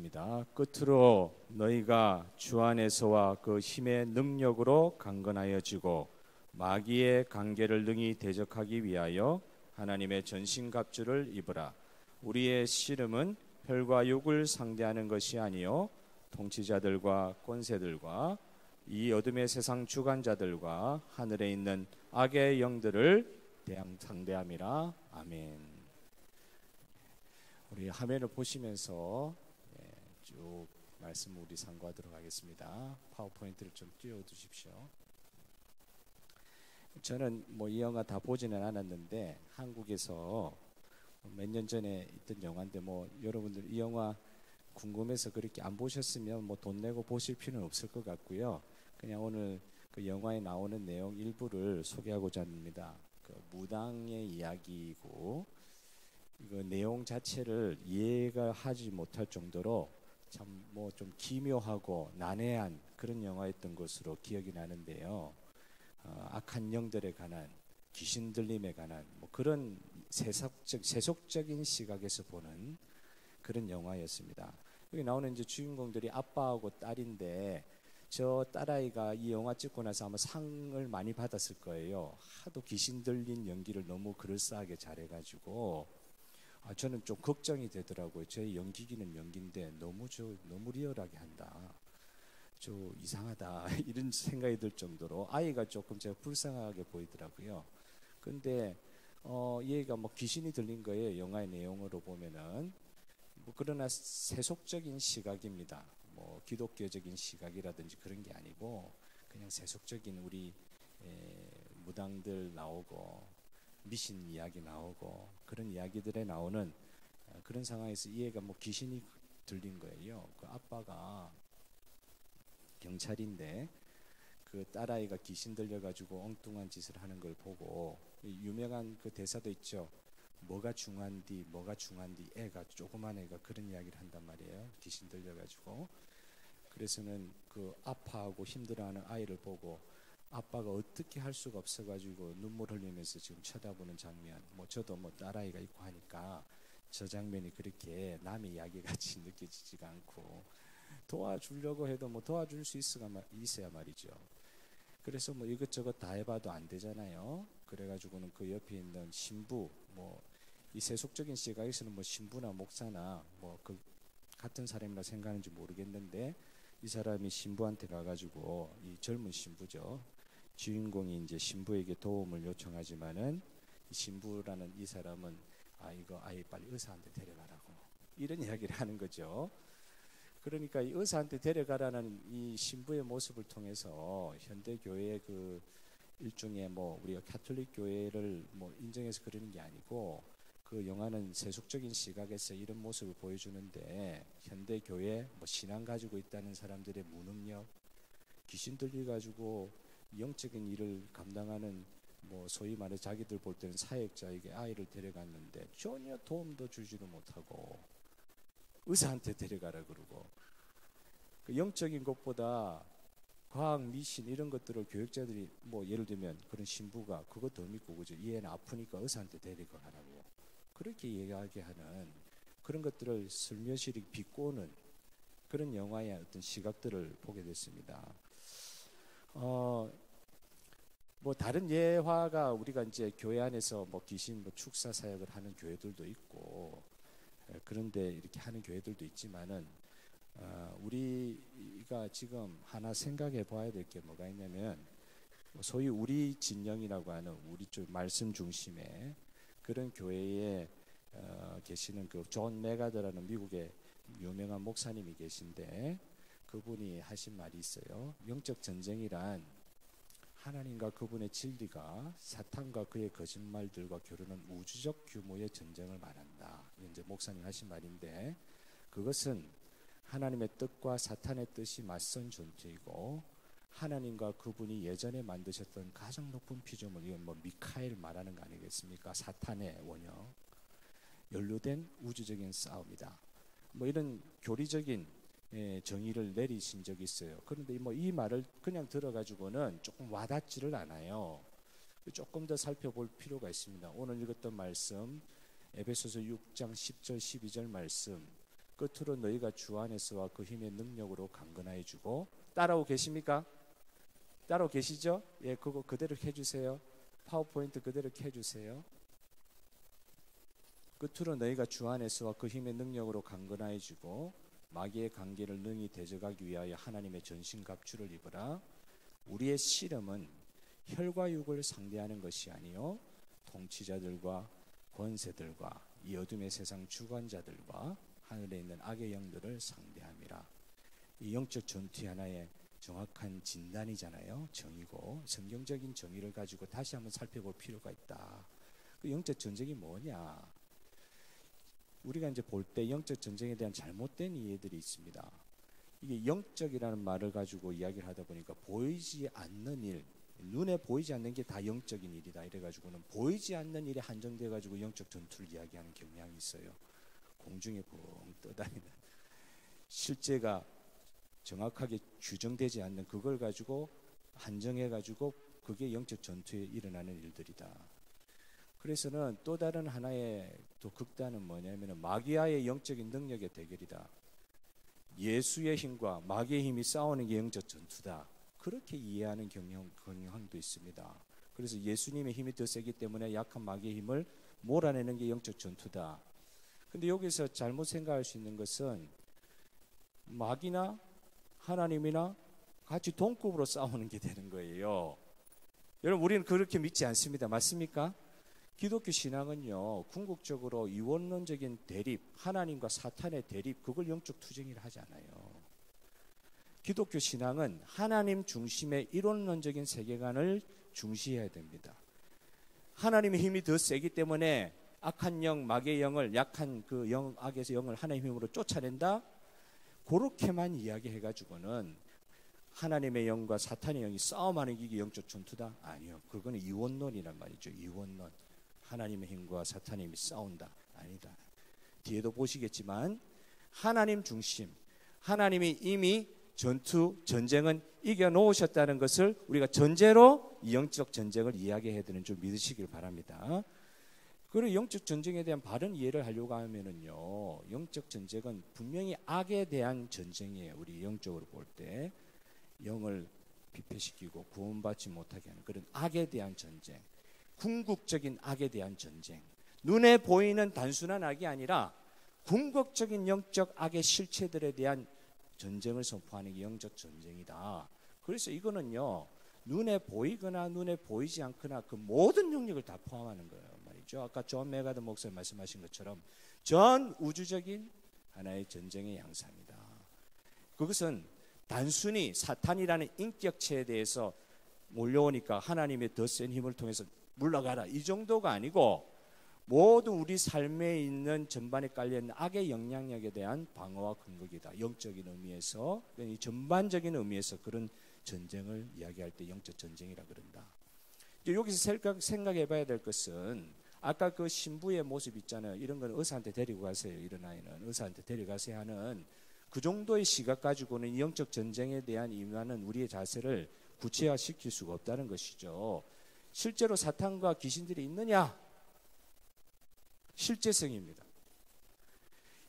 말씀입니다. 끝으로 너희가 주 안에서와 그 힘의 능력으로 강건하여지고 마귀의 관계를 능히 대적하기 위하여 하나님의 전신갑주를 입으라. 우리의 씨름은 혈과 육을 상대하는 것이 아니요 통치자들과 권세들과 이 어둠의 세상 주관자들과 하늘에 있는 악의 영들을 상대함이라. 아멘. 우리 화면을 보시면서 쭉 말씀 우리 상고하도록 하겠습니다. 파워포인트를 좀 띄워두십시오. 저는 이 영화 다 보지는 않았는데 한국에서 몇 년 전에 있던 영화인데 여러분들 이 영화 궁금해서 그렇게 안 보셨으면 돈 내고 보실 필요는 없을 것 같고요. 그냥 오늘 그 영화에 나오는 내용 일부를 소개하고자 합니다. 그 무당의 이야기이고 그 내용 자체를 이해가 하지 못할 정도로 참 좀 기묘하고 난해한 그런 영화였던 것으로 기억이 나는데요. 악한 영들에 관한, 귀신 들림에 관한 그런 세속적인 시각에서 보는 그런 영화였습니다. 여기 나오는 이제 주인공들이 아빠하고 딸인데 저 딸아이가 이 영화 찍고 나서 아마 상을 많이 받았을 거예요. 하도 귀신 들린 연기를 너무 그럴싸하게 잘해가지고 저는 좀 걱정이 되더라고요. 제 연기기는 연기인데 너무 리얼하게 한다. 좀 이상하다 이런 생각이 들 정도로 아이가 조금 제가 불쌍하게 보이더라고요. 근데 얘가 귀신이 들린 거예요. 영화의 내용으로 보면은 그러나 세속적인 시각입니다. 기독교적인 시각이라든지 그런 게 아니고 그냥 세속적인 우리 무당들 나오고 미신 이야기 나오고 그런 이야기들에 나오는 그런 상황에서 이 애가 귀신이 들린 거예요. 그 아빠가 경찰인데 그 딸아이가 귀신 들려가지고 엉뚱한 짓을 하는 걸 보고 유명한 그 대사도 있죠. 뭐가 중한디 애가 조그만 애가 그런 이야기를 한단 말이에요. 귀신 들려가지고. 그래서는 그 아파하고 힘들어하는 아이를 보고 아빠가 어떻게 할 수가 없어가지고 눈물 흘리면서 지금 쳐다보는 장면. 저도 딸아이가 있고 하니까 저 장면이 그렇게 남의 이야기 같이 느껴지지가 않고 도와주려고 해도 도와줄 수 있어야 말이죠. 그래서 이것저것 다 해봐도 안 되잖아요. 그래가지고는 그 옆에 있는 신부, 이 세속적인 시각에서는 신부나 목사나 그 같은 사람이라 생각하는지 모르겠는데 이 사람이 신부한테 가가지고 이 젊은 신부죠. 주인공이 이제 신부에게 도움을 요청하지만은 이 신부라는 이 사람은 이거 아이 빨리 의사한테 데려가라고 이런 이야기를 하는 거죠. 그러니까 이 의사한테 데려가라는 이 신부의 모습을 통해서 현대 교회의 그 일종의 우리가 가톨릭 교회를 인정해서 그러는 게 아니고 그 영화는 세속적인 시각에서 이런 모습을 보여주는데 현대 교회 신앙 가지고 있다는 사람들의 무능력, 귀신 들려 가지고 영적인 일을 감당하는 소위 말해 자기들 볼 때는 사역자에게 아이를 데려갔는데 전혀 도움도 주지도 못하고 의사한테 데려가라 그러고 그 영적인 것보다 과학, 미신 이런 것들을 교육자들이 예를 들면 그런 신부가 그거 더 믿고 그죠? 이 애는 아프니까 의사한테 데려가라고 그렇게 이야기하는 그런 것들을 슬며시 비꼬는 그런 영화의 어떤 시각들을 보게 됐습니다. 다른 예화가 우리가 이제 교회 안에서 귀신 축사 사역을 하는 교회들도 있고 그런데 이렇게 하는 교회들도 있지만은 우리가 지금 하나 생각해 봐야 될 게 뭐가 있냐면 소위 우리 진영이라고 하는 우리 쪽 말씀 중심의 그런 교회에 계시는 그 존 메가더라는 미국의 유명한 목사님이 계신데 그분이 하신 말이 있어요. 영적 전쟁이란 하나님과 그분의 진리가 사탄과 그의 거짓말들과 겨루는 우주적 규모의 전쟁을 말한다. 이제 목사님 하신 말인데 그것은 하나님의 뜻과 사탄의 뜻이 맞선 존재이고 하나님과 그분이 예전에 만드셨던 가장 높은 피조물 이건 미카엘 말하는 거 아니겠습니까? 사탄의 원형 연루된 우주적인 싸움이다. 이런 교리적인 정의를 내리신 적이 있어요. 그런데 이 말을 그냥 들어가지고는 조금 와닿지를 않아요. 조금 더 살펴볼 필요가 있습니다. 오늘 읽었던 말씀 에베소서 6장 10절 12절 말씀 끝으로 너희가 주 안에서와 그 힘의 능력으로 강건하여 주고. 따라오고 계십니까? 따라오고 계시죠? 예, 그거 그대로 해주세요. 파워포인트 그대로 해주세요. 끝으로 너희가 주 안에서와 그 힘의 능력으로 강건하여 주고 마귀의 관계를 능히 대적하기 위하여 하나님의 전신갑주를 입으라. 우리의 씨름은 혈과 육을 상대하는 것이 아니요 통치자들과 권세들과 이 어둠의 세상 주관자들과 하늘에 있는 악의 영들을 상대함이라. 이 영적 전투의 하나의 정확한 진단이잖아요. 정의고 성경적인 정의를 가지고 다시 한번 살펴볼 필요가 있다. 그 영적 전쟁이 뭐냐? 우리가 이제 볼 때 영적 전쟁에 대한 잘못된 이해들이 있습니다. 이게 영적이라는 말을 가지고 이야기를 하다 보니까 보이지 않는 일, 눈에 보이지 않는 게 다 영적인 일이다 이래가지고는 보이지 않는 일에 한정돼가지고 영적 전투를 이야기하는 경향이 있어요. 공중에 붕 떠다니는 실제가 정확하게 규정되지 않는 그걸 가지고 한정해가지고 그게 영적 전투에 일어나는 일들이다. 그래서는 또 다른 하나의 또 극단은 뭐냐면 마귀와의 영적인 능력의 대결이다. 예수의 힘과 마귀의 힘이 싸우는 게 영적 전투다. 그렇게 이해하는 경향도 있습니다. 그래서 예수님의 힘이 더 세기 때문에 약한 마귀의 힘을 몰아내는 게 영적 전투다. 근데 여기서 잘못 생각할 수 있는 것은 마귀나 하나님이나 같이 동급으로 싸우는 게 되는 거예요. 여러분 우리는 그렇게 믿지 않습니다. 맞습니까? 기독교 신앙은요 궁극적으로 이원론적인 대립, 하나님과 사탄의 대립, 그걸 영적 투쟁이라 하지 않아요. 기독교 신앙은 하나님 중심의 이론론적인 세계관을 중시해야 됩니다. 하나님의 힘이 더 세기 때문에 악한 영, 마귀의 영을, 약한 그 영, 악에서 영을 하나님의 힘으로 쫓아낸다. 그렇게만 이야기해가지고는 하나님의 영과 사탄의 영이 싸움하는 게 영적 전투다? 아니요. 그거는 이원론이란 말이죠. 이원론. 하나님의 힘과 사탄의 힘이 싸운다. 아니다. 뒤에도 보시겠지만 하나님 중심, 하나님이 이미 전쟁은 이겨놓으셨다는 것을 우리가 전제로 이 영적 전쟁을 이야기해야 되는 줄 믿으시길 바랍니다. 그리고 영적 전쟁에 대한 바른 이해를 하려고 하면은요, 영적 전쟁은 분명히 악에 대한 전쟁이에요. 우리 영적으로 볼 때 영을 피폐시키고 구원받지 못하게 하는 그런 악에 대한 전쟁, 궁극적인 악에 대한 전쟁. 눈에 보이는 단순한 악이 아니라 궁극적인 영적 악의 실체들에 대한 전쟁을 선포하는 게 영적 전쟁이다. 그래서 이거는요, 눈에 보이거나 눈에 보이지 않거나 그 모든 영역을 다 포함하는 거예요. 말이죠. 아까 존 메가더 목사님 말씀하신 것처럼 전 우주적인 하나의 전쟁의 양상이다. 그것은 단순히 사탄이라는 인격체에 대해서 몰려오니까 하나님의 더 센 힘을 통해서 물러가라 이 정도가 아니고 모든 우리 삶에 있는 전반에 깔려있는 악의 영향력에 대한 방어와 근거이다. 영적인 의미에서, 이 전반적인 의미에서 그런 전쟁을 이야기할 때 영적 전쟁이라 그런다. 여기서 생각해 봐야 될 것은 아까 그 신부의 모습 있잖아요. 이런 건 의사한테 데리고 가세요. 이런 아이는 의사한테 데려가세요 하는 그 정도의 시각 가지고는 영적 전쟁에 대한 임하는 우리의 자세를 구체화시킬 수가 없다는 것이죠. 실제로 사탄과 귀신들이 있느냐? 실제성입니다.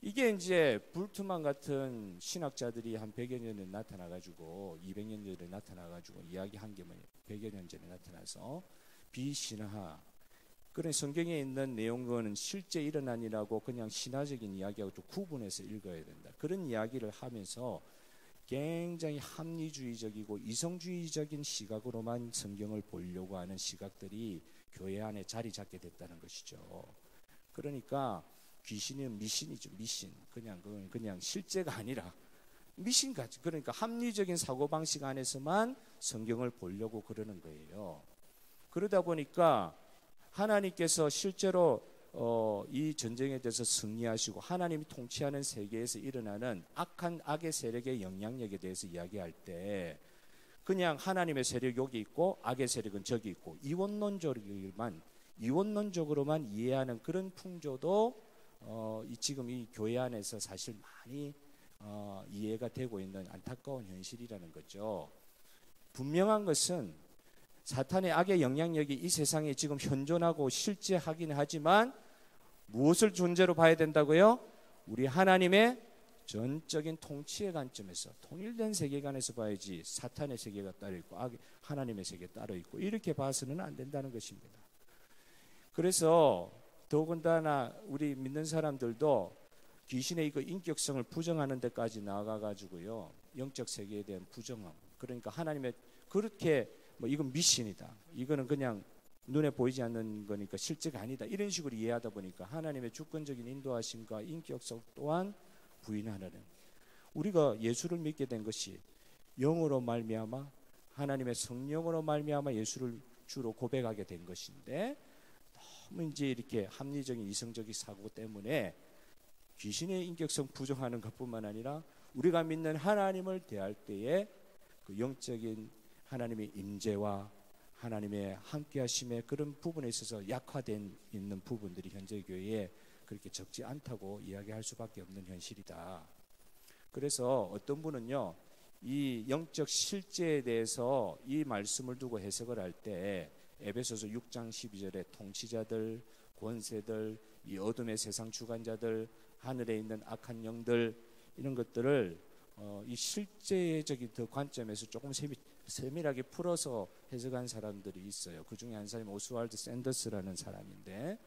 이게 이제 불트만 같은 신학자들이 한 100여 년 전에 나타나가지고 200년 전에 나타나가지고 이야기한 게 뭐예요? 100여 년 전에 나타나서 비신화. 그런 성경에 있는 내용은 실제 일어난 일하고 그냥 신화적인 이야기하고 좀 구분해서 읽어야 된다. 그런 이야기를 하면서 굉장히 합리주의적이고 이성주의적인 시각으로만 성경을 보려고 하는 시각들이 교회 안에 자리 잡게 됐다는 것이죠. 그러니까 귀신은 미신이죠. 미신. 그냥 실제가 아니라 미신같이. 그러니까 합리적인 사고방식 안에서만 성경을 보려고 그러는 거예요. 그러다 보니까 하나님께서 실제로 이 전쟁에 대해서 승리하시고 하나님이 통치하는 세계에서 일어나는 악한 악의 세력의 영향력에 대해서 이야기할 때 그냥 하나님의 세력이 여기 있고 악의 세력은 저기 있고 이원론적으로만 이해하는 그런 풍조도 지금 이 교회 안에서 사실 많이 이해가 되고 있는 안타까운 현실이라는 거죠. 분명한 것은 사탄의 악의 영향력이 이 세상에 지금 현존하고 실제하긴 하지만 무엇을 존재로 봐야 된다고요? 우리 하나님의 전적인 통치의 관점에서 통일된 세계관에서 봐야지 사탄의 세계가 따로 있고 하나님의 세계가 따로 있고 이렇게 봐서는 안 된다는 것입니다. 그래서 더군다나 우리 믿는 사람들도 귀신의 이거 인격성을 부정하는 데까지 나아가가지고요, 영적 세계에 대한 부정함, 그러니까 하나님의 그렇게 뭐 이건 미신이다, 이거는 그냥 눈에 보이지 않는 거니까 실제가 아니다, 이런 식으로 이해하다 보니까 하나님의 주권적인 인도하심과 인격성 또한 부인하는, 우리가 예수를 믿게 된 것이 영으로 말미암아 하나님의 성령으로 말미암아 예수를 주로 고백하게 된 것인데, 너무 이제 이렇게 합리적인 이성적인 사고 때문에 귀신의 인격성 부정하는 것뿐만 아니라 우리가 믿는 하나님을 대할 때에 그 영적인 하나님의 임재와 하나님의 함께하심의 그런 부분에 있어서 약화된 있는 부분들이 현재 교회에 그렇게 적지 않다고 이야기할 수밖에 없는 현실이다. 그래서 어떤 분은요, 이 영적 실제에 대해서 이 말씀을 두고 해석을 할 때 에베소서 6장 12절에 통치자들, 권세들, 이 어둠의 세상 주관자들, 하늘에 있는 악한 영들, 이런 것들을 이 실제적인 그 관점에서 조금 세밀하게 풀어서 해석한 사람들이 있어요. 그 중에 한 사람이 오스왈드 샌더스라는 사람인데,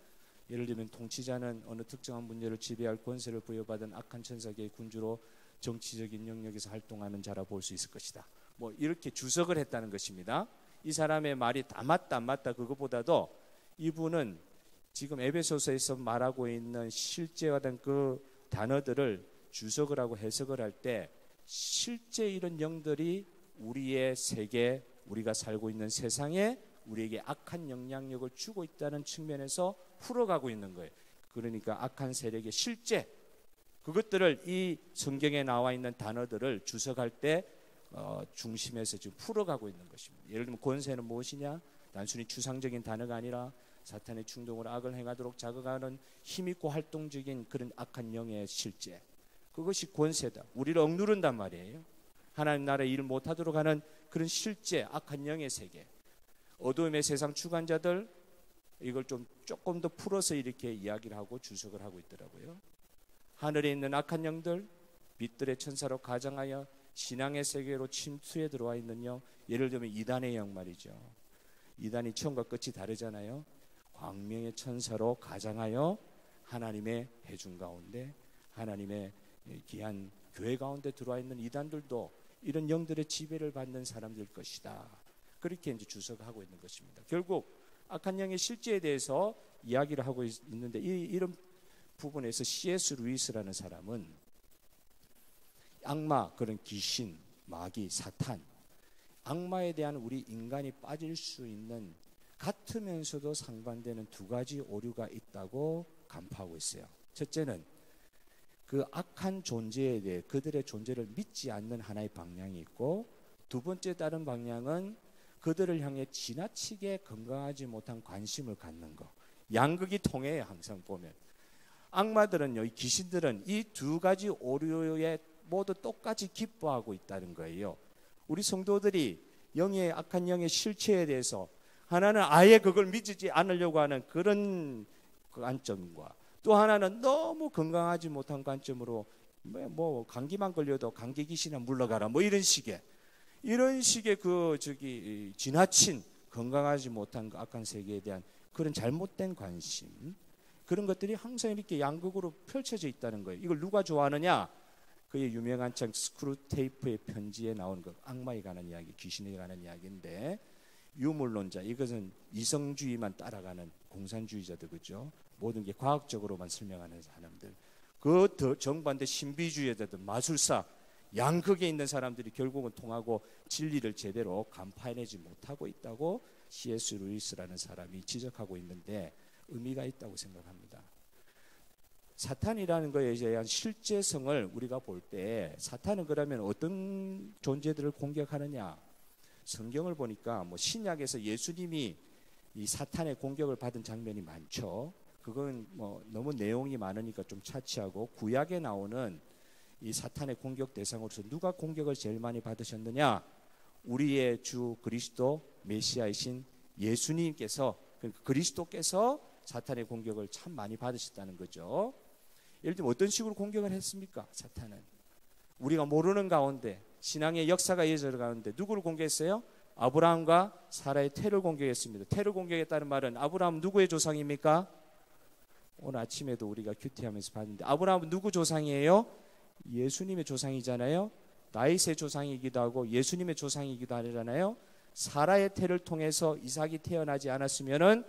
예를 들면 통치자는 어느 특정한 문제를 지배할 권세를 부여받은 악한 천사계의 군주로 정치적인 영역에서 활동하는 자라 볼 수 있을 것이다, 뭐 이렇게 주석을 했다는 것입니다. 이 사람의 말이 다 맞다 안 맞다 그것보다도 이분은 지금 에베소서에서 말하고 있는 실제화된 그 단어들을 주석을 하고 해석을 할 때 실제 이런 영들이 우리의 세계, 우리가 살고 있는 세상에 우리에게 악한 영향력을 주고 있다는 측면에서 풀어가고 있는 거예요. 그러니까 악한 세력의 실제, 그것들을 이 성경에 나와 있는 단어들을 주석할 때 중심에서 지금 풀어가고 있는 것입니다. 예를 들면 권세는 무엇이냐? 단순히 추상적인 단어가 아니라 사탄의 충동으로 악을 행하도록 자극하는 힘있고 활동적인 그런 악한 영의 실제, 그것이 권세다. 우리를 억누른단 말이에요. 하나님 나라의 일을 못하도록 하는 그런 실제 악한 영의 세계, 어두움의 세상 주관자들, 이걸 조금 더 풀어서 이렇게 이야기를 하고 주석을 하고 있더라고요. 하늘에 있는 악한 영들, 빛들의 천사로 가장하여 신앙의 세계로 침투해 들어와 있는 영, 예를 들면 이단의 영 말이죠. 이단이 처음과 끝이 다르잖아요. 광명의 천사로 가장하여 하나님의 회중 가운데, 하나님의 귀한 교회 가운데 들어와 있는 이단들도 이런 영들의 지배를 받는 사람들 것이다. 그렇게 이제 주석하고 있는 것입니다. 결국 악한 영의 실제에 대해서 이야기를 하고 있는데, 이런 부분에서 C.S. 루이스라는 사람은 악마, 그런 귀신, 마귀, 사탄, 악마에 대한 우리 인간이 빠질 수 있는 같으면서도 상반되는 두 가지 오류가 있다고 간파하고 있어요. 첫째는 그 악한 존재에 대해 그들의 존재를 믿지 않는 하나의 방향이 있고, 두 번째 다른 방향은 그들을 향해 지나치게 건강하지 못한 관심을 갖는 거. 양극이 통해요. 항상 보면 악마들은요, 이 귀신들은 이 두 가지 오류에 모두 똑같이 기뻐하고 있다는 거예요. 우리 성도들이 영의 악한 영의 실체에 대해서 하나는 아예 그걸 믿지 않으려고 하는 그런 관점과, 또 하나는 너무 건강하지 못한 관점으로 뭐 감기만 걸려도 감기 귀신아 물러가라, 뭐 이런 식의 지나친 건강하지 못한 그 악한 세계에 대한 그런 잘못된 관심, 그런 것들이 항상 이렇게 양극으로 펼쳐져 있다는 거예요. 이걸 누가 좋아하느냐? 그의 유명한 책 스크루테이프의 편지에 나오는 그 악마에 관한 이야기, 귀신에 관한 이야기인데, 유물론자, 이것은 이성주의만 따라가는 공산주의자들, 그죠? 모든 게 과학적으로만 설명하는 사람들, 그 정반대 신비주의자들, 마술사, 양극에 있는 사람들이 결국은 통하고 진리를 제대로 간파해내지 못하고 있다고 C.S. 루이스라는 사람이 지적하고 있는데, 의미가 있다고 생각합니다. 사탄이라는 것에 대한 실제성을 우리가 볼 때, 사탄은 그러면 어떤 존재들을 공격하느냐? 성경을 보니까 뭐 신약에서 예수님이 이 사탄의 공격을 받은 장면이 많죠. 그건 뭐 너무 내용이 많으니까 좀 차치하고, 구약에 나오는 이 사탄의 공격 대상으로서 누가 공격을 제일 많이 받으셨느냐? 우리의 주 그리스도 메시아이신 예수님께서, 그리스도께서 사탄의 공격을 참 많이 받으셨다는 거죠. 예를 들면 어떤 식으로 공격을 했습니까? 사탄은 우리가 모르는 가운데 신앙의 역사가 이어져 가는데 누구를 공개했어요? 아브라함과 사라의 태를 공개했습니다. 태를 공개했다는 말은 아브라함 누구의 조상입니까? 오늘 아침에도 우리가 큐티하면서 봤는데 아브라함은 누구 조상이에요? 예수님의 조상이잖아요. 다윗의 조상이기도 하고 예수님의 조상이기도 하잖아요. 사라의 태를 통해서 이삭이 태어나지 않았으면은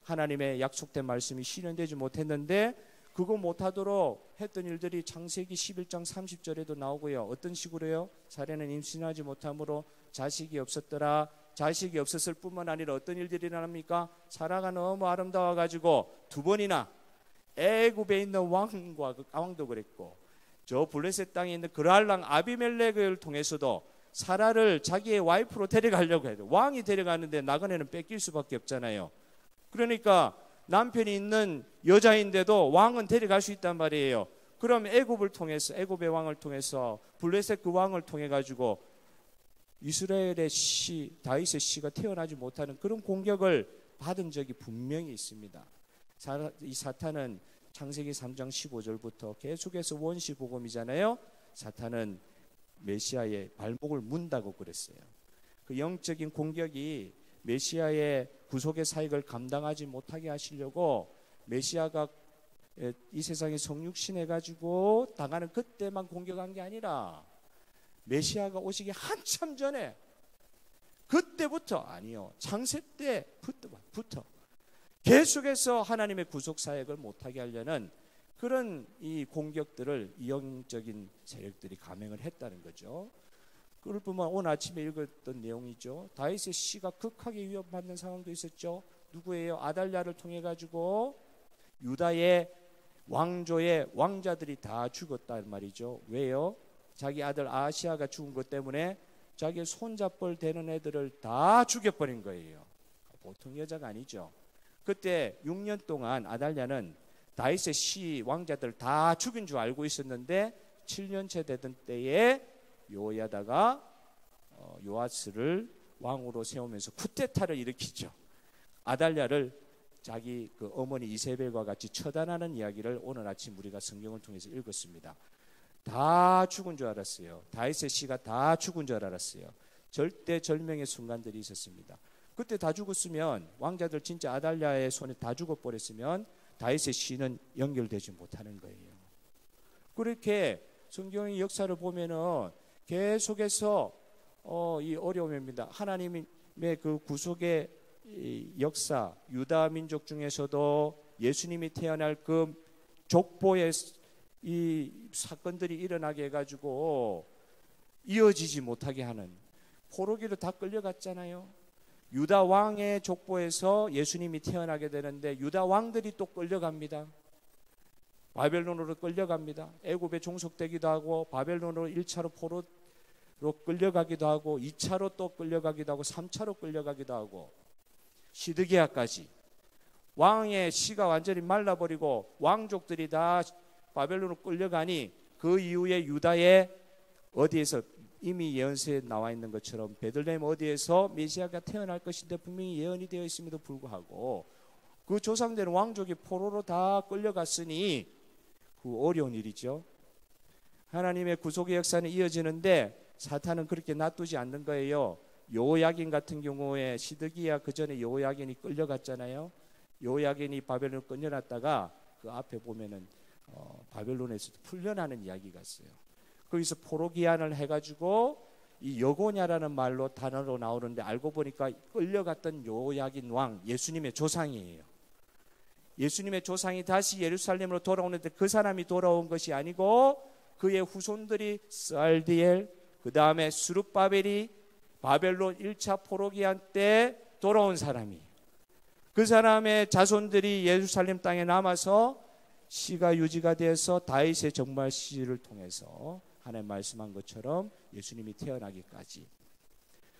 하나님의 약속된 말씀이 실현되지 못했는데 그거 못하도록 했던 일들이 창세기 11장 30절에도 나오고요. 어떤 식으로요? 사례는 임신하지 못함으로 자식이 없었더라. 자식이 없었을 뿐만 아니라 어떤 일들이 일어납니까? 사라가 너무 아름다워가지고 두 번이나 애굽에 있는 왕도 그랬고 저 블레셋 땅에 있는 그랄랑 아비멜렉을 통해서도 사라를 자기의 와이프로 데려가려고 해요. 왕이 데려가는데 나그네는 뺏길 수밖에 없잖아요. 그러니까 남편이 있는 여자인데도 왕은 데려갈 수 있단 말이에요. 그럼 애굽을 통해서 애굽의 왕을 통해서 블레셋 그 왕을 통해 가지고 이스라엘의 씨 다윗의 씨가 태어나지 못하는 그런 공격을 받은 적이 분명히 있습니다. 이 사탄은 창세기 3장 15절부터 계속해서 원시 복음이잖아요. 사탄은 메시아의 발목을 문다고 그랬어요. 그 영적인 공격이 메시아의 구속의 사역을 감당하지 못하게 하시려고 메시아가 이 세상에 성육신해 가지고 당하는 그때만 공격한 게 아니라 메시아가 오시기 한참 전에 그때부터 아니요 창세 때부터 계속해서 하나님의 구속 사역을 못하게 하려는 그런 이 공격들을 이 영적인 세력들이 감행을 했다는 거죠. 그럴 뿐만 오늘 아침에 읽었던 내용이죠. 다윗의 씨가 극하게 위협받는 상황도 있었죠. 누구예요? 아달랴를 통해 가지고 유다의 왕조의 왕자들이 다 죽었단 말이죠. 왜요? 자기 아들 아하시아가 죽은 것 때문에 자기 손잡벌 되는 애들을 다 죽여버린 거예요. 보통 여자가 아니죠. 그때 6년 동안 아달랴는 다윗의 씨 왕자들 다 죽인 줄 알고 있었는데 7년째 되던 때에 요야다가 요아스를 왕으로 세우면서 쿠데타를 일으키죠. 아달랴를 자기 그 어머니 이세벨과 같이 처단하는 이야기를 오늘 아침 우리가 성경을 통해서 읽었습니다. 다 죽은 줄 알았어요. 다윗의 씨가 다 죽은 줄 알았어요. 절대절명의 순간들이 있었습니다. 그때 다 죽었으면 왕자들 진짜 아달랴의 손에 다 죽어버렸으면 다윗의 씨는 연결되지 못하는 거예요. 그렇게 성경의 역사를 보면은 계속해서 이 어려움입니다. 하나님의 그 구속의 역사, 유다 민족 중에서도 예수님이 태어날 그 족보의 이 사건들이 일어나게 해가지고 이어지지 못하게 하는 포로기로 다 끌려갔잖아요. 유다 왕의 족보에서 예수님이 태어나게 되는데 유다 왕들이 또 끌려갑니다. 바벨론으로 끌려갑니다. 애굽에 종속되기도 하고 바벨론으로 1차로 포로로 끌려가기도 하고 2차로 또 끌려가기도 하고 3차로 끌려가기도 하고 시드기야까지 왕의 씨가 완전히 말라버리고 왕족들이 다 바벨론으로 끌려가니 그 이후에 유다의 어디에서 이미 예언서에 나와 있는 것처럼 베들레헴 어디에서 메시아가 태어날 것인데 분명히 예언이 되어 있음에도 불구하고 그 조상들은 왕족이 포로로 다 끌려갔으니 그 어려운 일이죠. 하나님의 구속의 역사는 이어지는데 사탄은 그렇게 놔두지 않는 거예요. 여호야긴 같은 경우에 시드기야 그 전에 여호야긴이 끌려갔잖아요. 여호야긴이 바벨론을 끌려놨다가 그 앞에 보면은 바벨론에서도 풀려나는 이야기가 있어요. 거기서 포로기한을 해가지고 이 여고냐라는 말로 단어로 나오는데 알고 보니까 끌려갔던 여호야긴 왕 예수님의 조상이에요. 예수님의 조상이 다시 예루살렘으로 돌아오는데 그 사람이 돌아온 것이 아니고 그의 후손들이 스알디엘 그 다음에 스룹바벨이 바벨론 1차 포로기한 때 돌아온 사람이 그 사람의 자손들이 예루살렘 땅에 남아서 시가 유지가 돼서 다윗의 정말 시를 통해서 하나님 말씀한 것처럼 예수님이 태어나기까지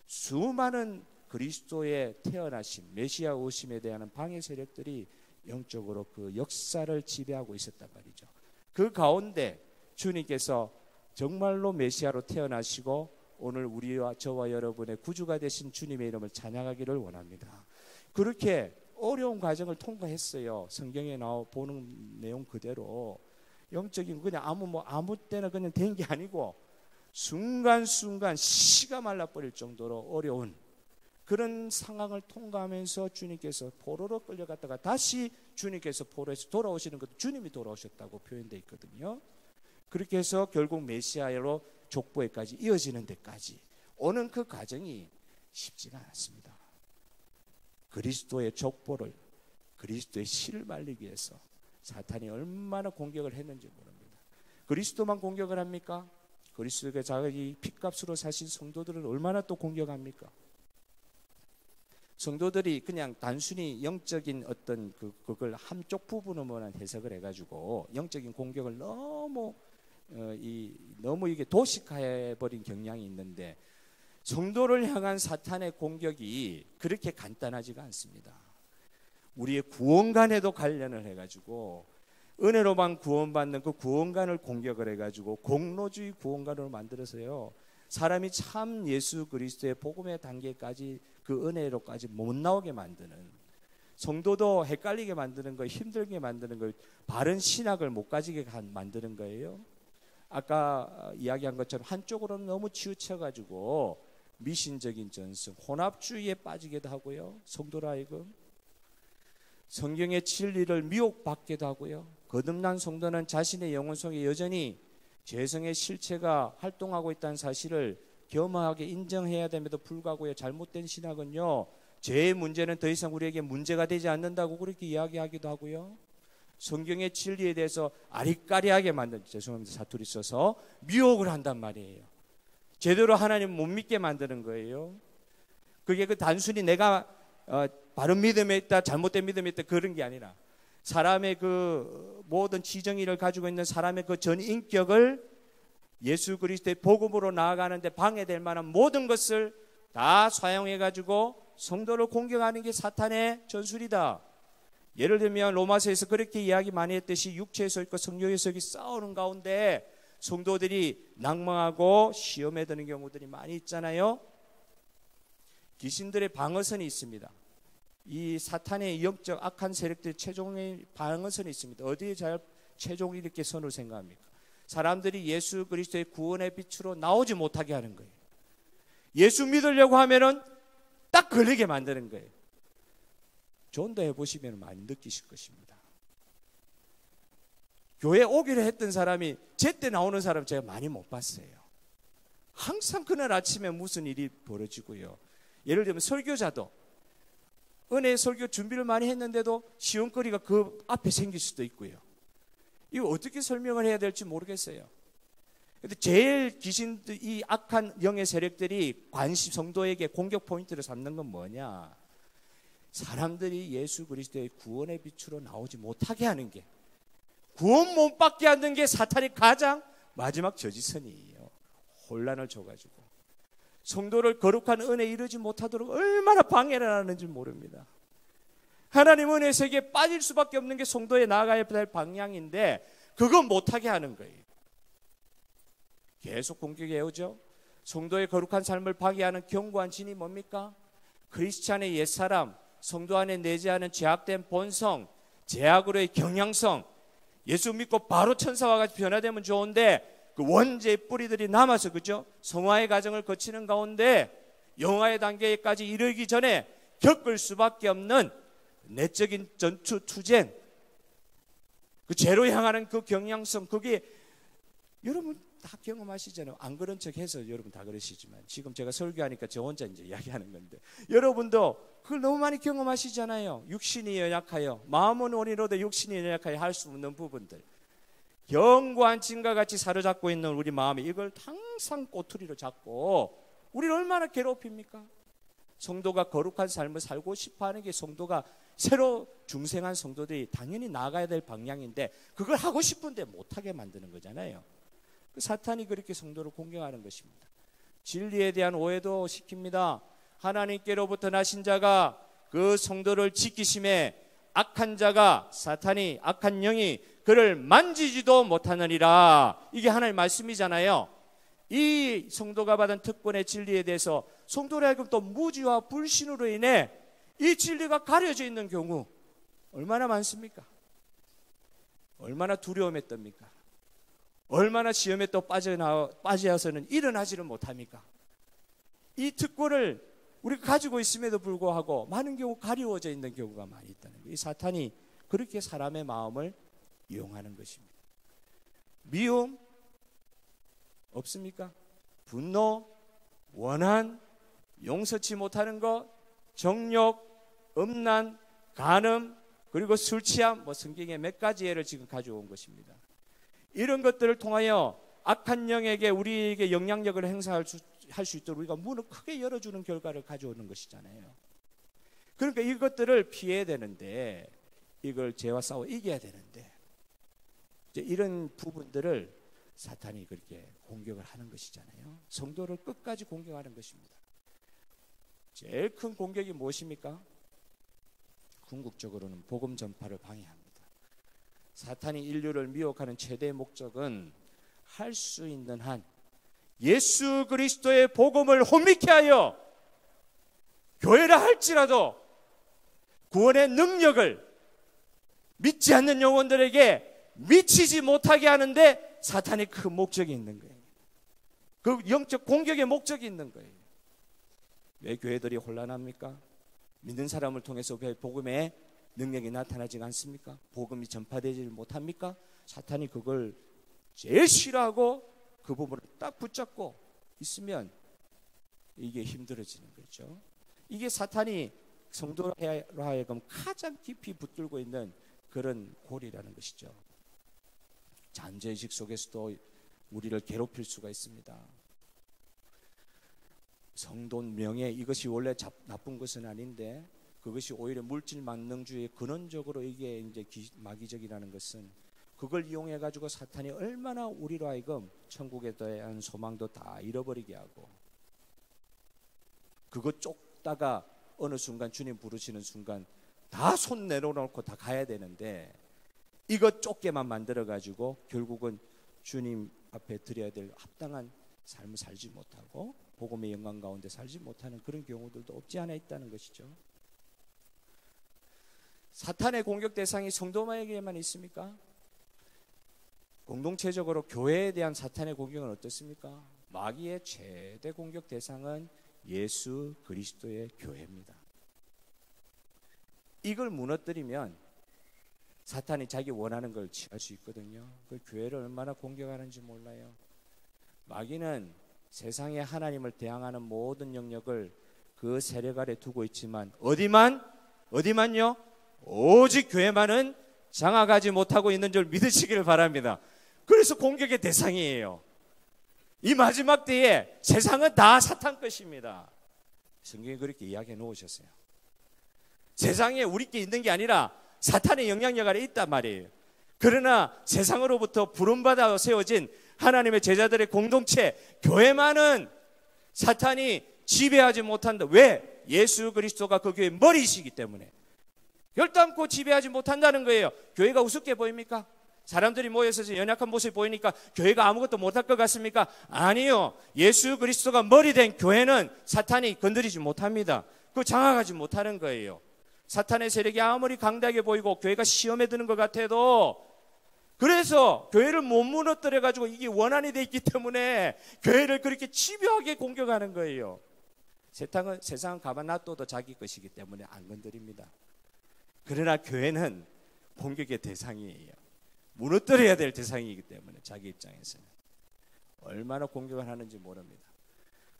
수많은 그리스도의 태어나심 메시아 오심에 대한 방해 세력들이 영적으로 그 역사를 지배하고 있었단 말이죠. 그 가운데 주님께서 정말로 메시아로 태어나시고 오늘 우리와 저와 여러분의 구주가 되신 주님의 이름을 찬양하기를 원합니다. 그렇게 어려운 과정을 통과했어요. 성경에 보는 내용 그대로 영적인 그냥 아무 때나 그냥 된 게 아니고 순간순간 씨가 말라버릴 정도로 어려운 그런 상황을 통과하면서 주님께서 포로로 끌려갔다가 다시 주님께서 포로에서 돌아오시는 것도 주님이 돌아오셨다고 표현되어 있거든요. 그렇게 해서 결국 메시아로 족보에까지 이어지는 데까지 오는 그 과정이 쉽지가 않았습니다. 그리스도의 족보를, 그리스도의 씨를 말리기 위해서 사탄이 얼마나 공격을 했는지 모릅니다. 그리스도만 공격을 합니까? 그리스도가 자기 핏값으로 사신 성도들을 얼마나 또 공격합니까? 성도들이 그냥 단순히 영적인 어떤 그걸 한쪽 부분으로만 해석을 해가지고 영적인 공격을 너무 이게 도식해 버린 경향이 있는데, 성도를 향한 사탄의 공격이 그렇게 간단하지가 않습니다. 우리의 구원관에도 관련을 해가지고 은혜로만 구원받는 그 구원관을 공격을 해가지고 공로주의 구원관으로 만들어서요, 사람이 참 예수 그리스도의 복음의 단계까지 그 은혜로까지 못 나오게 만드는, 성도도 헷갈리게 만드는 거, 힘들게 만드는 거, 바른 신학을 못 가지게 만드는 거예요. 아까 이야기한 것처럼 한쪽으로는 너무 치우쳐가지고 미신적인 전승, 혼합주의에 빠지기도 하고요, 성도로 하여금 성경의 진리를 미혹받기도 하고요. 거듭난 성도는 자신의 영혼 속에 여전히 죄성의 실체가 활동하고 있다는 사실을 겸허하게 인정해야 됨에도 불구하고요, 잘못된 신학은요, 죄의 문제는 더 이상 우리에게 문제가 되지 않는다고 그렇게 이야기하기도 하고요, 성경의 진리에 대해서 아리까리하게 만든, 죄송합니다, 사투리 써서 미혹을 한단 말이에요. 제대로 하나님 못 믿게 만드는 거예요. 그게 그 단순히 내가 바른 믿음에 있다, 잘못된 믿음에 있다, 그런 게 아니라 사람의 그 모든 지정의를 가지고 있는 사람의 그 전 인격을 예수 그리스도의 복음으로 나아가는데 방해될 만한 모든 것을 다 사용해 가지고 성도를 공격하는 게 사탄의 전술이다. 예를 들면 로마서에서 그렇게 이야기 많이 했듯이 육체에서 있고 성령에서 싸우는 가운데 성도들이 낭망하고 시험에 드는 경우들이 많이 있잖아요. 귀신들의 방어선이 있습니다. 이 사탄의 영적 악한 세력들의 최종의 방어선이 있습니다. 어디에 잘 최종이 이렇게 선을 생각합니까? 사람들이 예수 그리스도의 구원의 빛으로 나오지 못하게 하는 거예요. 예수 믿으려고 하면은 딱 걸리게 만드는 거예요. 전도 해보시면 많이 느끼실 것입니다. 교회 오기로 했던 사람이 제때 나오는 사람 제가 많이 못 봤어요. 항상 그날 아침에 무슨 일이 벌어지고요. 예를 들면 설교자도 은혜 설교 준비를 많이 했는데도 시험거리가 그 앞에 생길 수도 있고요. 이거 어떻게 설명을 해야 될지 모르겠어요. 근데 제일 이 악한 영의 세력들이 관심, 성도에게 공격 포인트를 삼는 건 뭐냐? 사람들이 예수 그리스도의 구원의 빛으로 나오지 못하게 하는 게, 구원 못 받게 하는 게 사탄이 가장 마지막 저지선이에요. 혼란을 줘가지고 성도를 거룩한 은혜에 이르지 못하도록 얼마나 방해를 하는지 모릅니다. 하나님 은혜 세계에 빠질 수밖에 없는 게 성도에 나아가야 될 방향인데 그건 못하게 하는 거예요. 계속 공격해 오죠. 성도의 거룩한 삶을 파괴하는 견고한 진이 뭡니까? 크리스찬의 옛사람, 성도 안에 내재하는 죄악된 본성, 죄악으로의 경향성. 예수 믿고 바로 천사와 같이 변화되면 좋은데 그 원죄의 뿌리들이 남아서, 그죠? 성화의 과정을 거치는 가운데 영화의 단계까지 이르기 전에 겪을 수밖에 없는 내적인 전투 투쟁, 그 죄로 향하는 그 경향성, 그게 여러분 다 경험하시잖아요. 안 그런 척 해서 여러분 다 그러시지만 지금 제가 설교하니까 저 혼자 이제 이야기하는 건데 여러분도 그걸 너무 많이 경험하시잖아요. 육신이 연약하여, 마음은 온이로도 육신이 연약하여 할 수 없는 부분들, 견고한 진과 같이 사로잡고 있는 우리 마음이 이걸 항상 꼬투리로 잡고 우리를 얼마나 괴롭힙니까? 성도가 거룩한 삶을 살고 싶어하는 게 성도가 새로 중생한 성도들이 당연히 나아가야 될 방향인데 그걸 하고 싶은데 못하게 만드는 거잖아요. 사탄이 그렇게 성도를 공격하는 것입니다. 진리에 대한 오해도 시킵니다. 하나님께로부터 나신 자가 그 성도를 지키심에 악한 자가, 사탄이, 악한 영이 그를 만지지도 못하느니라. 이게 하나님의 말씀이잖아요. 이 성도가 받은 특권의 진리에 대해서 성도를 하여금 또 무지와 불신으로 인해 이 진리가 가려져 있는 경우 얼마나 많습니까? 얼마나 두려움에 떱니까? 얼마나 시험에 또 빠져서는 일어나지를 못합니까? 이 특권을 우리가 가지고 있음에도 불구하고 많은 경우 가리워져 있는 경우가 많이 있다는 거예요. 이 사탄이 그렇게 사람의 마음을 이용하는 것입니다. 미움 없습니까? 분노, 원한, 용서치 못하는 것, 정욕, 음란, 간음, 그리고 술 취함, 성경에 몇 가지 예를 지금 가져온 것입니다. 이런 것들을 통하여 악한 영에게 우리에게 영향력을 행사할 수 있도록 우리가 문을 크게 열어주는 결과를 가져오는 것이잖아요. 그러니까 이것들을 피해야 되는데, 이걸 죄와 싸워 이겨야 되는데, 이제 이런 부분들을 사탄이 그렇게 공격을 하는 것이잖아요. 성도를 끝까지 공격하는 것입니다. 제일 큰 공격이 무엇입니까? 궁극적으로는 복음 전파를 방해합니다. 사탄이 인류를 미혹하는 최대의 목적은 할 수 있는 한 예수 그리스도의 복음을 혼미케 하여 교회라 할지라도 구원의 능력을 믿지 않는 영혼들에게 미치지 못하게 하는데 사탄의 큰 목적이 있는 거예요. 그 영적 공격의 목적이 있는 거예요. 왜 교회들이 혼란합니까? 믿는 사람을 통해서 왜 복음의 능력이 나타나지 않습니까? 복음이 전파되지 못합니까? 사탄이 그걸 제일 싫어하고 그 부분을 딱 붙잡고 있으면 이게 힘들어지는 거죠. 이게 사탄이 성도로 하여금 가장 깊이 붙들고 있는 그런 골이라는 것이죠. 잔재의식 속에서도 우리를 괴롭힐 수가 있습니다. 성도 명예, 이것이 원래 나쁜 것은 아닌데 그것이 오히려 물질 만능주의의 근원적으로 이게 이제 마귀적이라는 것은 그걸 이용해 가지고 사탄이 얼마나 우리로 하여금 천국에 대한 소망도 다 잃어버리게 하고, 그거 쫓다가 어느 순간 주님 부르시는 순간 다 손 내려놓고 다 가야 되는데 이것 쫓게만 만들어 가지고 결국은 주님 앞에 드려야 될 합당한 삶을 살지 못하고 복음의 영광 가운데 살지 못하는 그런 경우들도 없지 않아 있다는 것이죠. 사탄의 공격 대상이 성도에게만 있습니까? 공동체적으로 교회에 대한 사탄의 공격은 어떻습니까? 마귀의 최대 공격 대상은 예수 그리스도의 교회입니다. 이걸 무너뜨리면 사탄이 자기 원하는 걸 취할 수 있거든요. 그 교회를 얼마나 공격하는지 몰라요. 마귀는 세상에 하나님을 대항하는 모든 영역을 그 세력 아래 두고 있지만 어디만요? 오직 교회만은 장악하지 못하고 있는 줄 믿으시기를 바랍니다. 그래서 공격의 대상이에요. 이 마지막 때에 세상은 다 사탄 것입니다. 성경에 그렇게 이야기해 놓으셨어요. 세상에 우리께 있는 게 아니라 사탄의 영향력 아래 있단 말이에요. 그러나 세상으로부터 부름받아 세워진 하나님의 제자들의 공동체 교회만은 사탄이 지배하지 못한다. 왜? 예수 그리스도가 그 교회의 머리이시기 때문에 결단코 지배하지 못한다는 거예요. 교회가 우습게 보입니까? 사람들이 모여서 연약한 모습이 보이니까 교회가 아무것도 못할 것 같습니까? 아니요. 예수 그리스도가 머리 된 교회는 사탄이 건드리지 못합니다. 그거 장악하지 못하는 거예요. 사탄의 세력이 아무리 강대하게 보이고 교회가 시험에 드는 것 같아도, 그래서 교회를 못 무너뜨려 가지고 이게 원한이 돼 있기 때문에 교회를 그렇게 집요하게 공격하는 거예요. 세상은 가만 놔둬도 자기 것이기 때문에 안 건드립니다. 그러나 교회는 공격의 대상이에요. 무너뜨려야 될 대상이기 때문에 자기 입장에서는 얼마나 공격을 하는지 모릅니다.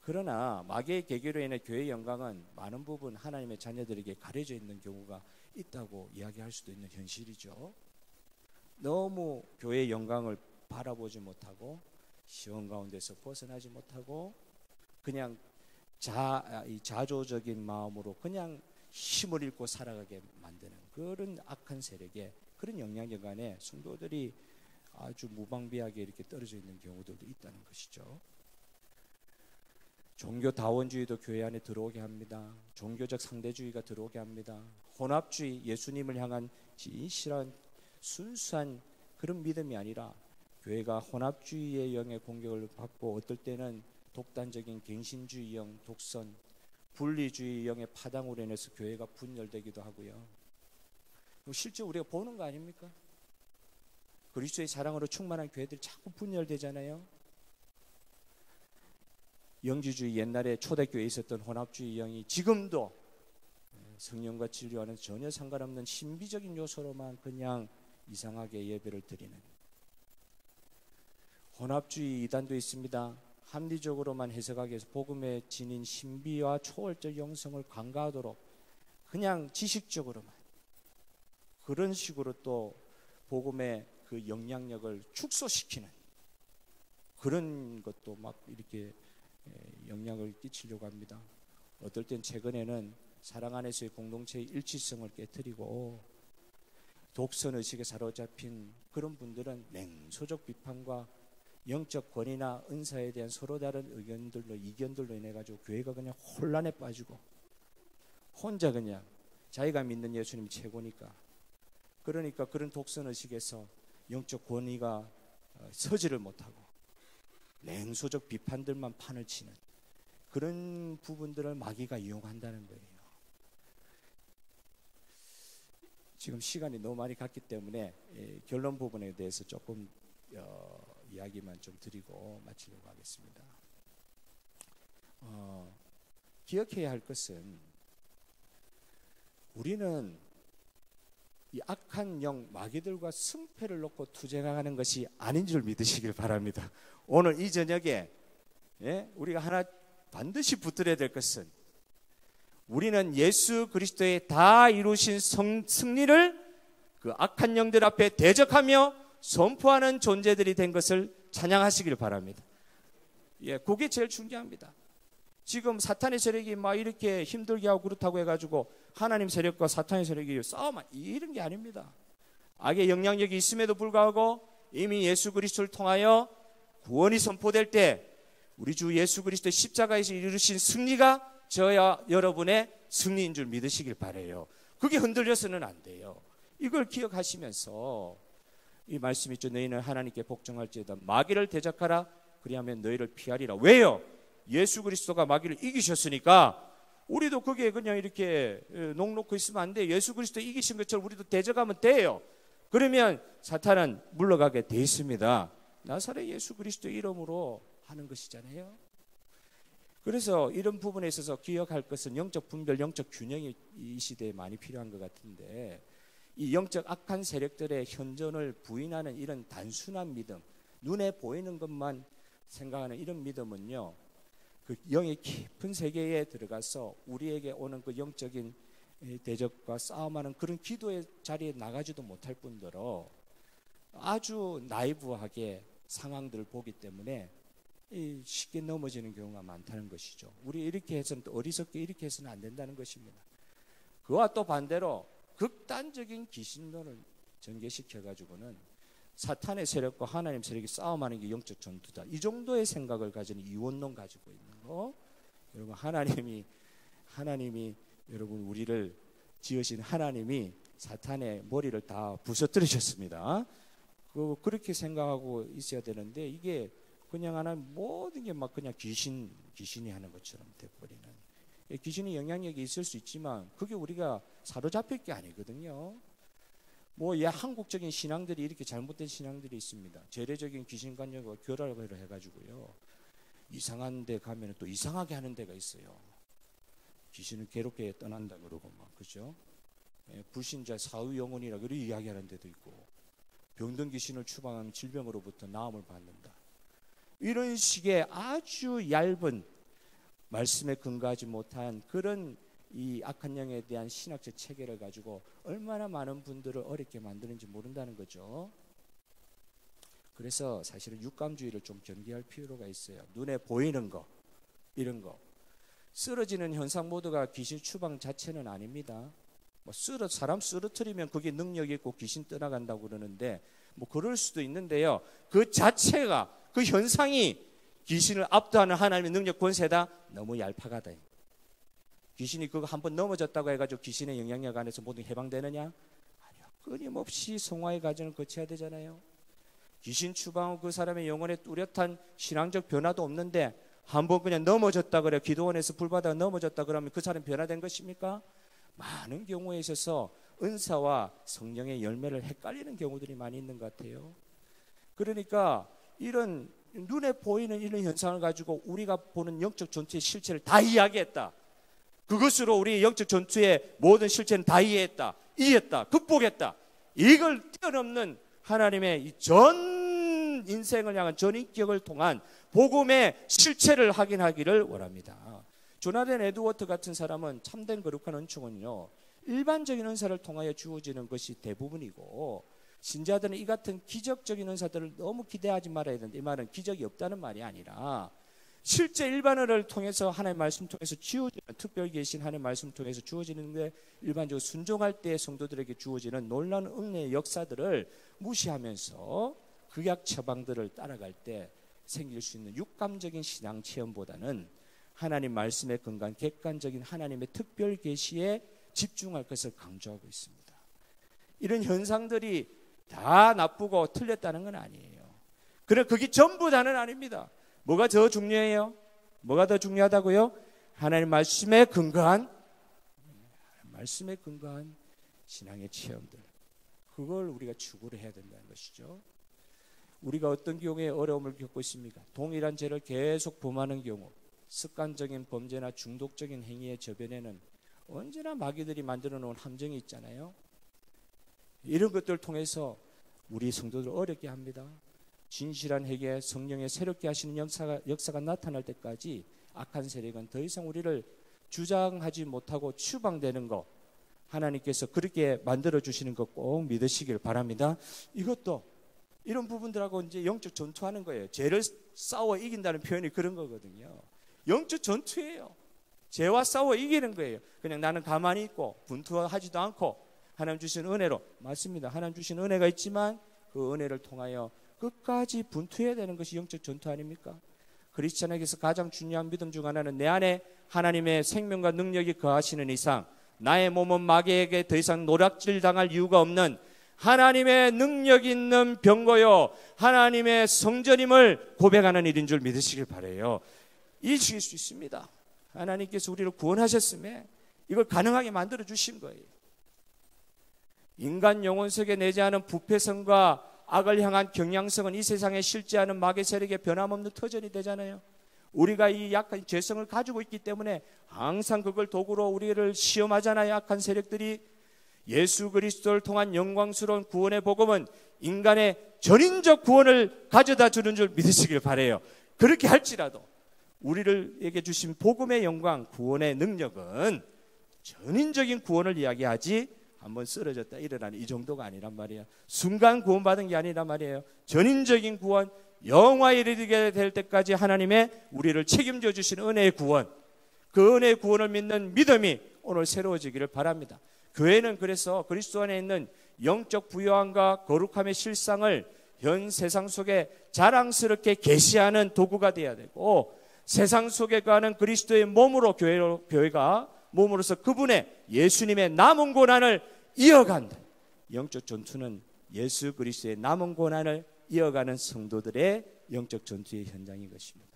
그러나 마귀의 계기로 인해 교회의 영광은 많은 부분 하나님의 자녀들에게 가려져 있는 경우가 있다고 이야기할 수도 있는 현실이죠. 너무 교회의 영광을 바라보지 못하고 시험 가운데서 벗어나지 못하고 그냥 자조적인 마음으로 그냥 힘을 잃고 살아가게 만드는 그런 악한 세력의 그런 영향력 안에 성도들이 아주 무방비하게 이렇게 떨어져 있는 경우들도 있다는 것이죠. 종교다원주의도 교회 안에 들어오게 합니다. 종교적 상대주의가 들어오게 합니다. 혼합주의, 예수님을 향한 진실한 순수한 그런 믿음이 아니라 교회가 혼합주의의 영의 공격을 받고 어떨 때는 독단적인 갱신주의 영, 독선, 분리주의 영의 파당으로 인해서 교회가 분열되기도 하고요. 실제 우리가 보는 거 아닙니까? 그리스도의 사랑으로 충만한 교회들이 자꾸 분열되잖아요. 영지주의, 옛날에 초대교회에 있었던 혼합주의 영이 지금도 성령과 진리와는 전혀 상관없는 신비적인 요소로만 그냥 이상하게 예배를 드리는 혼합주의 이단도 있습니다. 합리적으로만 해석하기 위해서 복음의 지닌 신비와 초월적 영성을 간과하도록 그냥 지식적으로만 그런 식으로 또 복음의 그 영향력을 축소시키는 그런 것도 막 이렇게 영향을 끼치려고 합니다. 어떨 땐 최근에는 사랑 안에서의 공동체의 일치성을 깨뜨리고 독선의식에 사로잡힌 그런 분들은 냉소적 비판과 영적 권위나 은사에 대한 서로 다른 이견들로 인해 가지고 교회가 그냥 혼란에 빠지고 혼자 그냥 자기가 믿는 예수님이 최고니까 그러니까 그런 독선의식에서 영적 권위가 서지를 못하고 냉소적 비판들만 판을 치는 그런 부분들을 마귀가 이용한다는 거예요. 지금 시간이 너무 많이 갔기 때문에 결론 부분에 대해서 조금 이야기만 좀 드리고 마치려고 하겠습니다. 기억해야 할 것은 우리는 이 악한 영 마귀들과 승패를 놓고 투쟁하는 것이 아닌 줄 믿으시길 바랍니다. 오늘 이 저녁에 우리가 하나 반드시 붙들어야 될 것은 우리는 예수 그리스도의 다 이루신 승리를 그 악한 영들 앞에 대적하며 선포하는 존재들이 된 것을 찬양하시길 바랍니다. 그게 제일 중요합니다. 지금 사탄의 세력이 막 이렇게 힘들게 하고 그렇다고 해가지고 하나님 세력과 사탄의 세력이 싸우면 이런 게 아닙니다. 악의 영향력이 있음에도 불구하고 이미 예수 그리스도를 통하여 구원이 선포될 때 우리 주 예수 그리스도의 십자가에서 이루신 승리가 저와 여러분의 승리인 줄 믿으시길 바라요. 그게 흔들려서는 안 돼요. 이걸 기억하시면서 이 말씀이 있죠. 너희는 하나님께 복종할지어다 마귀를 대적하라 그리하면 너희를 피하리라. 왜요? 예수 그리스도가 마귀를 이기셨으니까 우리도 그게 그냥 이렇게 녹놓고 있으면 안 돼요. 예수 그리스도 이기신 것처럼 우리도 대적하면 돼요. 그러면 사탄은 물러가게 돼 있습니다. 나사렛 예수 그리스도의 이름으로 하는 것이잖아요. 그래서 이런 부분에 있어서 기억할 것은 영적 분별, 영적 균형이 이 시대에 많이 필요한 것 같은데 이 영적 악한 세력들의 현존을 부인하는 이런 단순한 믿음, 눈에 보이는 것만 생각하는 이런 믿음은요, 그 영의 깊은 세계에 들어가서 우리에게 오는 그 영적인 대적과 싸움하는 그런 기도의 자리에 나가지도 못할 뿐더러 아주 나이브하게 상황들을 보기 때문에 쉽게 넘어지는 경우가 많다는 것이죠. 우리 이렇게 해서는 또 어리석게 이렇게 해서는 안 된다는 것입니다. 그와 또 반대로 극단적인 기신론을 전개시켜가지고는 사탄의 세력과 하나님 세력이 싸움하는 게 영적 전투다. 이 정도의 생각을 가진 이원론 가지고 있는 거. 여러분 하나님이 여러분 우리를 지으신 하나님이 사탄의 머리를 다 부서뜨리셨습니다. 그렇게 생각하고 있어야 되는데 이게 그냥 하나님 모든 게 막 그냥 귀신이 하는 것처럼 돼버리는. 귀신이 영향력이 있을 수 있지만 그게 우리가 사로잡힐 게 아니거든요. 한국적인 신앙들이 이렇게 잘못된 신앙들이 있습니다. 재래적인 귀신관념과 결합을 해가지고요. 이상한 데 가면 또 이상하게 하는 데가 있어요. 귀신을 괴롭게 떠난다 그러고 막 그죠? 불신자 사후 영혼이라 그렇게 이야기하는 데도 있고 병든 귀신을 추방하면 질병으로부터 나음을 받는다. 이런 식의 아주 얇은 말씀에 근거하지 못한 그런 이 악한 영에 대한 신학적 체계를 가지고 얼마나 많은 분들을 어렵게 만드는지 모른다는 거죠. 그래서 사실은 육감주의를 좀 경계할 필요가 있어요. 눈에 보이는 거, 이런 거. 쓰러지는 현상 모두가 귀신 추방 자체는 아닙니다. 사람 쓰러뜨리면 그게 능력이 있고 귀신 떠나간다고 그러는데 그럴 수도 있는데요. 그 자체가 그 현상이 귀신을 압도하는 하나님의 능력 권세다? 너무 얄팍하다. 귀신이 그거 한번 넘어졌다고 해가지고 귀신의 영향력 안에서 모두 해방되느냐? 아니요. 끊임없이 성화의 과정을 거쳐야 되잖아요. 귀신 추방 후 그 사람의 영혼에 뚜렷한 신앙적 변화도 없는데 한번 그냥 넘어졌다 그래요. 기도원에서 불 받아 넘어졌다 그러면 그 사람 변화된 것입니까? 많은 경우에 있어서 은사와 성령의 열매를 헷갈리는 경우들이 많이 있는 것 같아요. 그러니까 이런 눈에 보이는 이런 현상을 가지고 우리가 보는 영적 전투의 실체를 다 이야기했다. 그것으로 우리 영적 전투의 모든 실체는 다 이해했다. 이해했다. 극복했다. 이걸 뛰어넘는 하나님의 이 전 인생을 향한 전 인격을 통한 복음의 실체를 확인하기를 원합니다. 조나단 에드워트 같은 사람은 참된 거룩한 은총은요, 일반적인 은사를 통하여 주어지는 것이 대부분이고, 신자들은 이 같은 기적적인 은사들을 너무 기대하지 말아야 된다. 이 말은 기적이 없다는 말이 아니라 실제 일반어를 통해서 하나님의 말씀 통해서 주어지는, 특별히 계신 하나님의 말씀 통해서 주어지는 게 일반적으로 순종할 때 성도들에게 주어지는 놀라운 은혜의 역사들을 무시하면서 극약 처방들을 따라갈 때 생길 수 있는 육감적인 신앙 체험보다는 하나님 말씀에 근거한 객관적인 하나님의 특별 계시에 집중할 것을 강조하고 있습니다. 이런 현상들이 다 나쁘고 틀렸다는 건 아니에요. 그래, 그게 전부 다는 아닙니다. 뭐가 더 중요해요? 뭐가 더 중요하다고요? 하나님 말씀에 근거한 신앙의 체험들, 그걸 우리가 추구를 해야 된다는 것이죠. 우리가 어떤 경우에 어려움을 겪고 있습니까? 동일한 죄를 계속 범하는 경우, 습관적인 범죄나 중독적인 행위의 저변에는 언제나 마귀들이 만들어 놓은 함정이 있잖아요. 이런 것들을 통해서 우리 성도들을 어렵게 합니다. 진실한 회개, 성령의 새롭게 하시는 역사가 나타날 때까지 악한 세력은 더 이상 우리를 주장하지 못하고 추방되는 것, 하나님께서 그렇게 만들어 주시는 것 꼭 믿으시길 바랍니다. 이것도 이런 부분들하고 이제 영적 전투하는 거예요. 죄를 싸워 이긴다는 표현이 그런 거거든요. 영적 전투예요. 죄와 싸워 이기는 거예요. 그냥 나는 가만히 있고 분투하지도 않고 하나님 주신 은혜로, 맞습니다. 하나님 주신 은혜가 있지만 그 은혜를 통하여 끝까지 분투해야 되는 것이 영적 전투 아닙니까? 크리스찬에게서 가장 중요한 믿음 중 하나는 내 안에 하나님의 생명과 능력이 거하시는 이상 나의 몸은 마귀에게 더 이상 노략질 당할 이유가 없는 하나님의 능력 있는 병거요, 하나님의 성전임을 고백하는 일인 줄 믿으시길 바라요. 이해주실 수 있습니다. 하나님께서 우리를 구원하셨음에 이걸 가능하게 만들어 주신 거예요. 인간 영혼 속에 내재하는 부패성과 악을 향한 경향성은 이 세상에 실제하는 마귀 세력의 변함없는 터전이 되잖아요. 우리가 이 약한 죄성을 가지고 있기 때문에 항상 그걸 도구로 우리를 시험하잖아요. 악한 세력들이. 예수 그리스도를 통한 영광스러운 구원의 복음은 인간의 전인적 구원을 가져다 주는 줄 믿으시길 바라요. 그렇게 할지라도 우리에게 주신 복음의 영광, 구원의 능력은 전인적인 구원을 이야기하지 한번 쓰러졌다 일어나는 이 정도가 아니란 말이에요. 순간 구원받은 게 아니란 말이에요. 전인적인 구원, 영화에 이르게 될 때까지 하나님의 우리를 책임져 주신 은혜의 구원, 그 은혜의 구원을 믿는 믿음이 오늘 새로워지기를 바랍니다. 교회는 그래서 그리스도 안에 있는 영적 부요함과 거룩함의 실상을 현 세상 속에 자랑스럽게 계시하는 도구가 되어야 되고, 세상 속에 가는 그리스도의 몸으로 교회가 몸으로서 그분의 예수님의 남은 고난을 이어간다. 영적 전투는 예수 그리스도의 남은 고난을 이어가는 성도들의 영적 전투의 현장인 것입니다.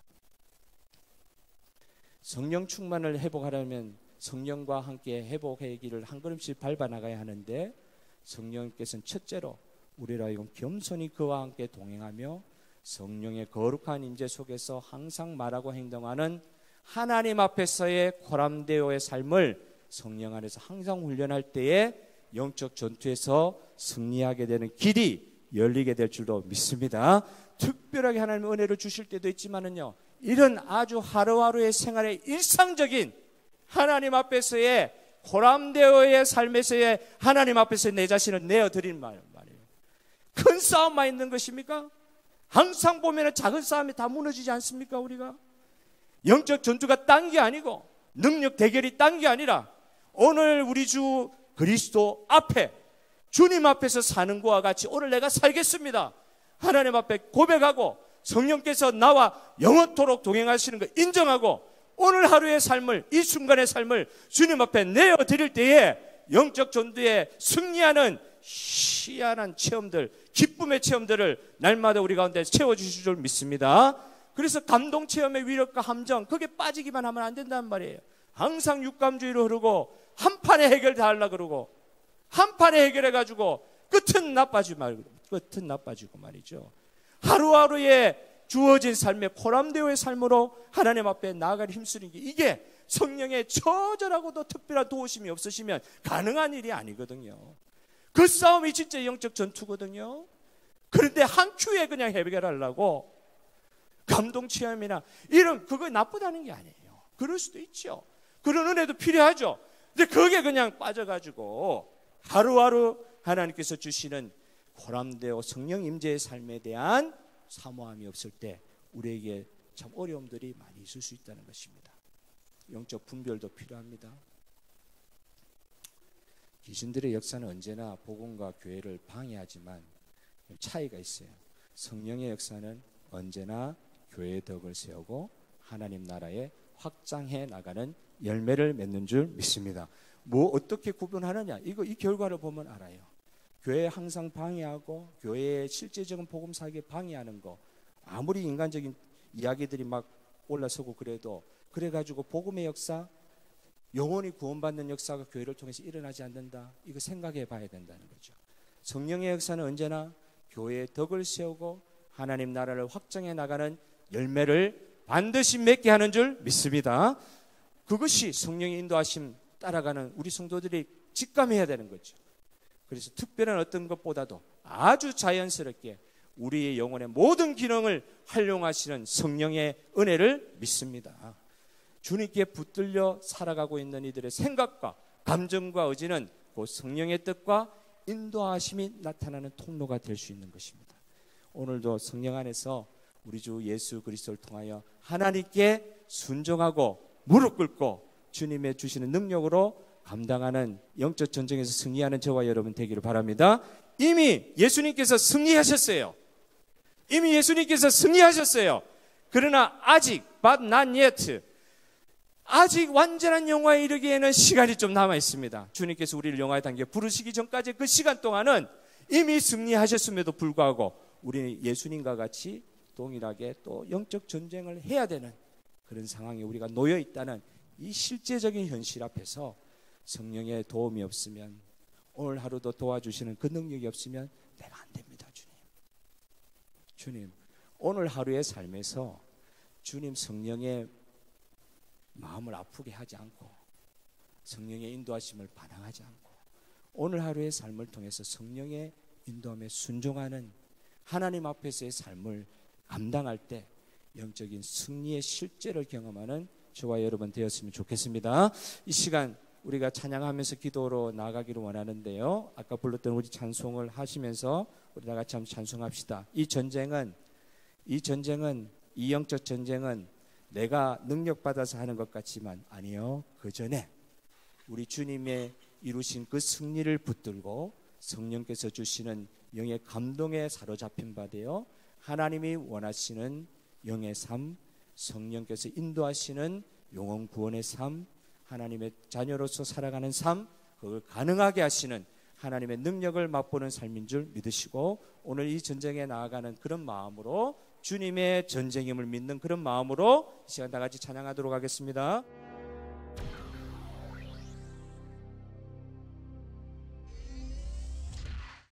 성령 충만을 회복하려면 성령과 함께 회복의 길을 한 걸음씩 밟아나가야 하는데, 성령께서는 첫째로 우리로 하여금 겸손히 그와 함께 동행하며 성령의 거룩한 임재 속에서 항상 말하고 행동하는 하나님 앞에서의 코람데오의 삶을 성령 안에서 항상 훈련할 때에 영적 전투에서 승리하게 되는 길이 열리게 될 줄도 믿습니다. 특별하게 하나님의 은혜를 주실 때도 있지만은요, 이런 아주 하루하루의 생활의 일상적인 하나님 앞에서의 코람데오의 삶에서의 하나님 앞에서 내 자신을 내어드리는 말이에요. 큰 싸움만 있는 것입니까? 항상 보면 작은 싸움이 다 무너지지 않습니까? 우리가 영적 전투가 딴 게 아니고 능력 대결이 딴 게 아니라 오늘 우리 주 그리스도 앞에, 주님 앞에서 사는 것과 같이 오늘 내가 살겠습니다. 하나님 앞에 고백하고 성령께서 나와 영원토록 동행하시는 걸 인정하고 오늘 하루의 삶을, 이 순간의 삶을 주님 앞에 내어드릴 때에 영적 전투에 승리하는 희한한 체험들, 기쁨의 체험들을 날마다 우리 가운데 채워주실 줄 믿습니다. 그래서 감동 체험의 위력과 함정, 거기에 빠지기만 하면 안 된다는 말이에요. 항상 육감주의로 흐르고 한판에 해결 다 하려고 그러고 한 판에 해결해가지고 끝은 나빠지고 말이죠. 하루하루의 주어진 삶의 코람데오의 삶으로 하나님 앞에 나아갈 힘쓰는 게, 이게 성령의 처절하고도 특별한 도우심이 없으시면 가능한 일이 아니거든요. 그 싸움이 진짜 영적 전투거든요. 그런데 한 큐에 그냥 해결하려고 감동 체험이나 이런, 그거 나쁘다는 게 아니에요. 그럴 수도 있죠. 그런 은혜도 필요하죠. 근데 그게 그냥 빠져가지고 하루하루 하나님께서 주시는 고람되어 성령 임재의 삶에 대한 사모함이 없을 때 우리에게 참 어려움들이 많이 있을 수 있다는 것입니다. 영적 분별도 필요합니다. 귀신들의 역사는 언제나 복음과 교회를 방해하지만 차이가 있어요. 성령의 역사는 언제나 교회의 덕을 세우고 하나님 나라에 확장해 나가는 열매를 맺는 줄 믿습니다. 뭐 어떻게 구분하느냐? 이 결과를 보면 알아요. 교회에 항상 방해하고 교회의 실제적인 복음 사역에 방해하는 거, 아무리 인간적인 이야기들이 막 올라서고 그래도, 그래가지고 복음의 역사, 영혼이 구원받는 역사가 교회를 통해서 일어나지 않는다. 이거 생각해 봐야 된다는 거죠. 성령의 역사는 언제나 교회의 덕을 세우고 하나님 나라를 확장해 나가는 열매를 반드시 맺게 하는 줄 믿습니다. 그것이 성령의 인도하심 따라가는 우리 성도들이 직감해야 되는 거죠. 그래서 특별한 어떤 것보다도 아주 자연스럽게 우리의 영혼의 모든 기능을 활용하시는 성령의 은혜를 믿습니다. 주님께 붙들려 살아가고 있는 이들의 생각과 감정과 의지는 그 성령의 뜻과 인도하심이 나타나는 통로가 될 수 있는 것입니다. 오늘도 성령 안에서 우리 주 예수 그리스도를 통하여 하나님께 순종하고 무릎 꿇고 주님의 주시는 능력으로 감당하는 영적 전쟁에서 승리하는 저와 여러분 되기를 바랍니다. 이미 예수님께서 승리하셨어요. 이미 예수님께서 승리하셨어요. 그러나 아직 but not yet, 아직 완전한 영화에 이르기에는 시간이 좀 남아 있습니다. 주님께서 우리를 영화의 단계에 부르시기 전까지 그 시간 동안은 이미 승리하셨음에도 불구하고 우리는 예수님과 같이 동일하게 또 영적 전쟁을 해야 되는 그런 상황에 우리가 놓여 있다는 이 실제적인 현실 앞에서 성령의 도움이 없으면, 오늘 하루도 도와주시는 그 능력이 없으면 내가 안 됩니다. 주님, 오늘 하루의 삶에서 주님 성령의 마음을 아프게 하지 않고 성령의 인도하심을 반항하지 않고 오늘 하루의 삶을 통해서 성령의 인도함에 순종하는 하나님 앞에서의 삶을 감당할 때 영적인 승리의 실제를 경험하는 저와 여러분 되었으면 좋겠습니다. 이 시간 우리가 찬양하면서 기도로 나아가기를 원하는데요. 아까 불렀던 우리 찬송을 하시면서 우리 다 같이 한번 찬송합시다. 이 영적 전쟁은 내가 능력받아서 하는 것 같지만 아니요. 그 전에 우리 주님의 이루신 그 승리를 붙들고 성령께서 주시는 영의 감동에 사로잡힌 바 되어 하나님이 원하시는 영의 삶, 성령께서 인도하시는 영혼 구원의 삶, 하나님의 자녀로서 살아가는 삶, 그걸 가능하게 하시는 하나님의 능력을 맛보는 삶인 줄 믿으시고 오늘 이 전쟁에 나아가는 그런 마음으로 주님의 전쟁임을 믿는 그런 마음으로 이 시간 다 같이 찬양하도록 하겠습니다.